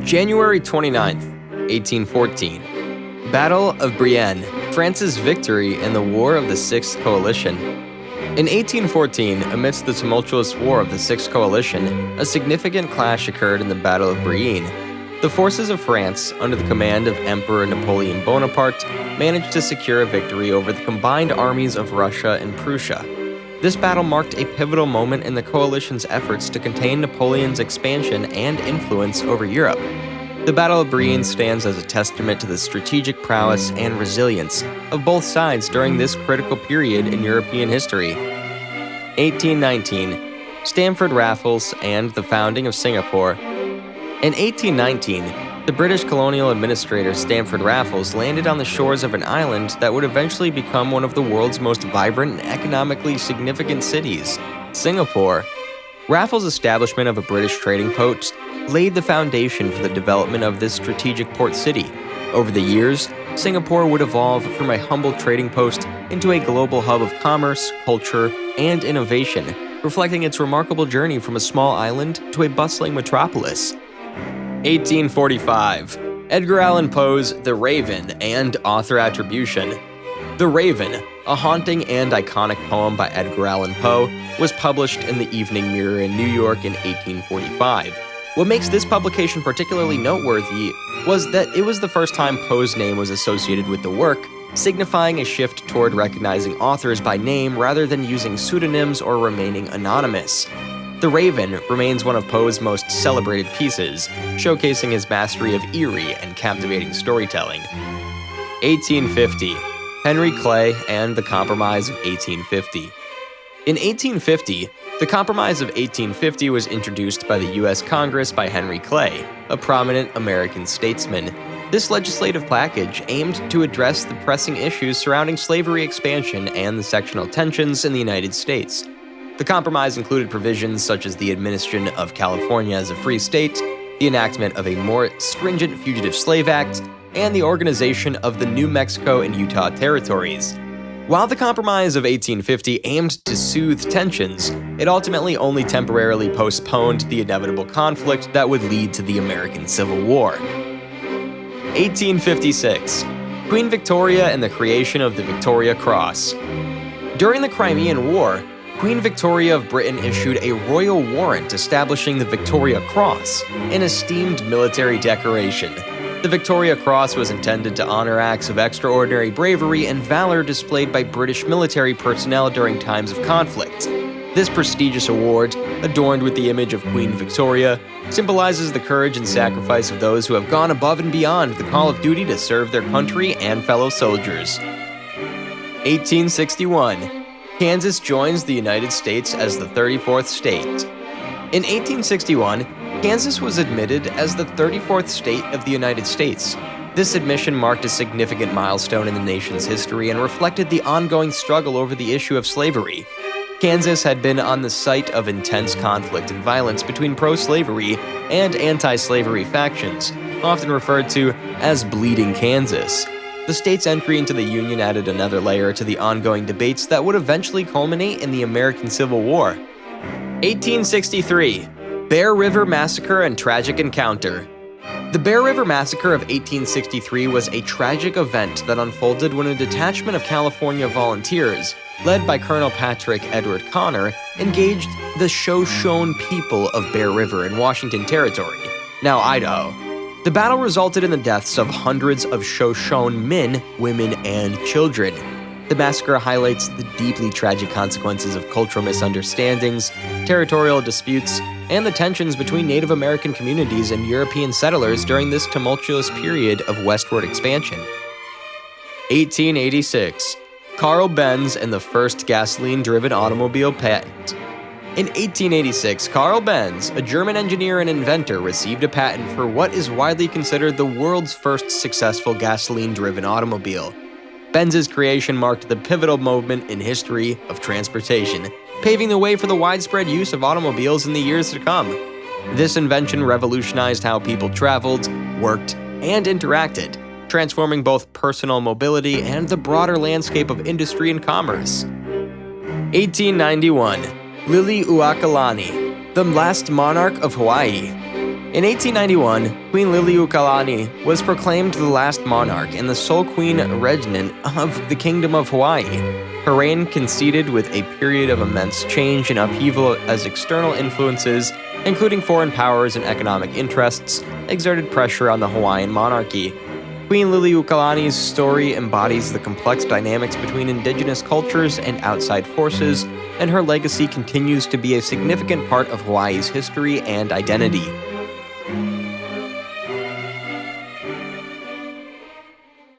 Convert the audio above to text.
January 29th, 1814. Battle of Brienne, France's victory in the War of the Sixth Coalition. In 1814, amidst the tumultuous War of the Sixth Coalition, a significant clash occurred in the Battle of Brienne. The forces of France, under the command of Emperor Napoleon Bonaparte, managed to secure a victory over the combined armies of Russia and Prussia. This battle marked a pivotal moment in the coalition's efforts to contain Napoleon's expansion and influence over Europe. The Battle of Brienne stands as a testament to the strategic prowess and resilience of both sides during this critical period in European history. 1819. Stamford Raffles and the founding of Singapore. In 1819, the British colonial administrator Stamford Raffles landed on the shores of an island that would eventually become one of the world's most vibrant and economically significant cities, Singapore. Raffles' establishment of a British trading post laid the foundation for the development of this strategic port city. Over the years, Singapore would evolve from a humble trading post into a global hub of commerce, culture, and innovation, reflecting its remarkable journey from a small island to a bustling metropolis. 1845. Edgar Allan Poe's The Raven and author attribution. The Raven, a haunting and iconic poem by Edgar Allan Poe, was published in the Evening Mirror in New York in 1845. What makes this publication particularly noteworthy was that it was the first time Poe's name was associated with the work, signifying a shift toward recognizing authors by name rather than using pseudonyms or remaining anonymous. The Raven remains one of Poe's most celebrated pieces, showcasing his mastery of eerie and captivating storytelling. 1850. Henry Clay and the Compromise of 1850. In 1850, the Compromise of 1850 was introduced by the U.S. Congress by Henry Clay, a prominent American statesman. This legislative package aimed to address the pressing issues surrounding slavery expansion and the sectional tensions in the United States. The compromise included provisions such as the administration of California as a free state, the enactment of a more stringent Fugitive Slave Act, and the organization of the New Mexico and Utah territories. While the Compromise of 1850 aimed to soothe tensions, it ultimately only temporarily postponed the inevitable conflict that would lead to the American Civil War. 1856. Queen Victoria and the creation of the Victoria Cross. During the Crimean War, Queen Victoria of Britain issued a royal warrant establishing the Victoria Cross, an esteemed military decoration. The Victoria Cross was intended to honor acts of extraordinary bravery and valor displayed by British military personnel during times of conflict. This prestigious award, adorned with the image of Queen Victoria, symbolizes the courage and sacrifice of those who have gone above and beyond the call of duty to serve their country and fellow soldiers. 1861. Kansas joins the United States as the 34th state. In 1861, Kansas was admitted as the 34th state of the United States. This admission marked a significant milestone in the nation's history and reflected the ongoing struggle over the issue of slavery. Kansas had been on the site of intense conflict and violence between pro-slavery and anti-slavery factions, often referred to as Bleeding Kansas. The state's entry into the Union added another layer to the ongoing debates that would eventually culminate in the American Civil War. 1863. Bear River Massacre and Tragic Encounter. The Bear River Massacre of 1863 was a tragic event that unfolded when a detachment of California volunteers, led by Colonel Patrick Edward Connor, engaged the Shoshone people of Bear River in Washington Territory, now Idaho. The battle resulted in the deaths of hundreds of Shoshone men, women, and children. The massacre highlights the deeply tragic consequences of cultural misunderstandings, territorial disputes, and the tensions between Native American communities and European settlers during this tumultuous period of westward expansion. 1886. Carl Benz and the first gasoline-driven automobile patent. In 1886, Carl Benz, a German engineer and inventor, received a patent for what is widely considered the world's first successful gasoline-driven automobile. Benz's creation marked the pivotal moment in history of transportation, paving the way for the widespread use of automobiles in the years to come. This invention revolutionized how people traveled, worked, and interacted, transforming both personal mobility and the broader landscape of industry and commerce. 1891. Liliuokalani, the last monarch of Hawaii. In 1891, Queen Liliuokalani was proclaimed the last monarch and the sole queen regnant of the Kingdom of Hawaii. Her reign coincided with a period of immense change and upheaval as external influences, including foreign powers and economic interests, exerted pressure on the Hawaiian monarchy. Queen Liliuokalani's story embodies the complex dynamics between indigenous cultures and outside forces, and her legacy continues to be a significant part of Hawaii's history and identity.